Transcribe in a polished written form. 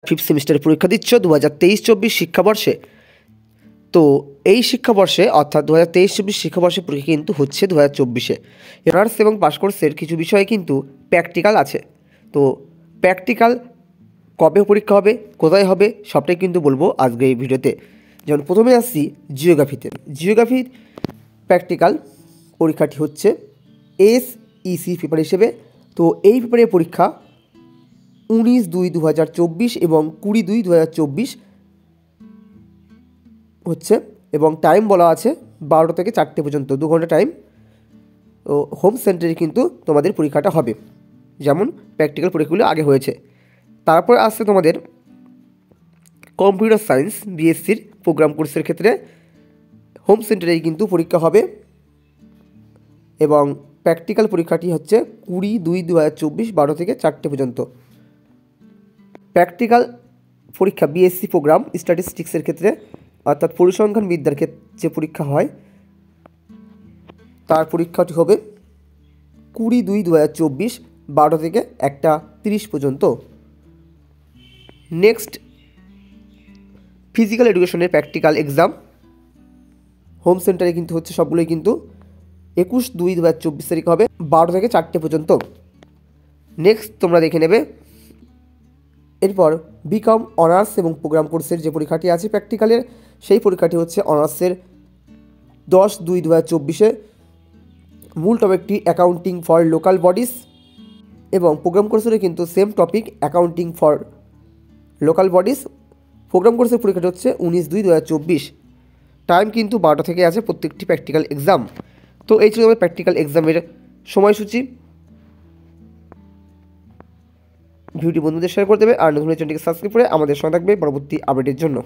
Fifth সেমিস্টারের পরীক্ষা দিচ্ছ 2023-24 শিক্ষাবর্ষে। তো এই শিক্ষাবর্ষে অর্থাৎ 2023-24 শিক্ষাবর্ষে পরীক্ষা কিন্তু হচ্ছে 2024-এ। অনার্স এবং পাস কোর্সের কিছু বিষয়ে কিন্তু প্র্যাকটিক্যাল আছে। তো প্র্যাকটিক্যাল কবে পরীক্ষা হবে, কোথায় হবে, সবটাই কিন্তু বলবো আজকে এই ভিডিওতে। যেমন প্রথমে আসছি জিওগ্রাফিতে। জিওগ্রাফির প্র্যাকটিক্যাল পরীক্ষাটি হচ্ছে SEC পেপার হিসেবে। তো এই পেপারের পরীক্ষা 19/2/2024 এবং 20/2/2024 হচ্ছে, এবং টাইম বলা আছে 12টা থেকে 4টে পর্যন্ত, 2 ঘন্টা টাইম। তো হোম সেন্টারে কিন্তু তোমাদের পরীক্ষাটা হবে, যেমন প্র্যাকটিক্যাল পরীক্ষাগুলো আগে হয়েছে। তারপর আসছে তোমাদের কম্পিউটার সায়েন্স BSCর প্রোগ্রাম কোর্সের ক্ষেত্রে হোম সেন্টারেই কিন্তু পরীক্ষা হবে, এবং প্র্যাকটিক্যাল পরীক্ষাটি হচ্ছে 20/2/2024 12 থেকে 4টে পর্যন্ত। প্র্যাকটিক্যাল পরীক্ষা BSc প্রোগ্রাম স্ট্যাটিস্টিক্সের ক্ষেত্রে অর্থাৎ পরিসংখ্যান বিদ্যার ক্ষেত্রে যে পরীক্ষা হয় তার পরীক্ষাটি হবে 20/2/2024 12 থেকে 1:30 পর্যন্ত। নেক্সট ফিজিক্যাল এডুকেশনের প্র্যাকটিক্যাল এক্সাম হোম সেন্টারে কিন্তু হচ্ছে, সবগুলোই কিন্তু 21/2/2024 তারিখ হবে 12 থেকে 4টে পর্যন্ত। নেক্সট তোমরা দেখে নেবে। এরপর বিকম অনার্স এবং প্রোগ্রাম কোর্সের যে পরীক্ষাটি আছে প্র্যাকটিক্যালের, সেই পরীক্ষাটি হচ্ছে অনার্সের 10/2/2024-এ। মূল টপিকটি অ্যাকাউন্টিং ফর লোকাল বডিজ, এবং প্রোগ্রাম কোর্সেরও কিন্তু same topic accounting for local bodies. Program কোর্সের পরীক্ষাটি হচ্ছে 19/2/2024। টাইম কিন্তু 12টা থেকে আছে প্রত্যেকটি প্র্যাকটিক্যাল এক্সাম। তো এই ছিল আমাদের প্র্যাকটিক্যাল এক্সামের সময়সূচি। ভিডিওটি বন্ধুদের শেয়ার করে দেবে, আর নতুন চ্যানেলটিকে সাবস্ক্রাইব করে আমাদের সঙ্গে থাকবে পরবর্তী আপডেটের জন্য।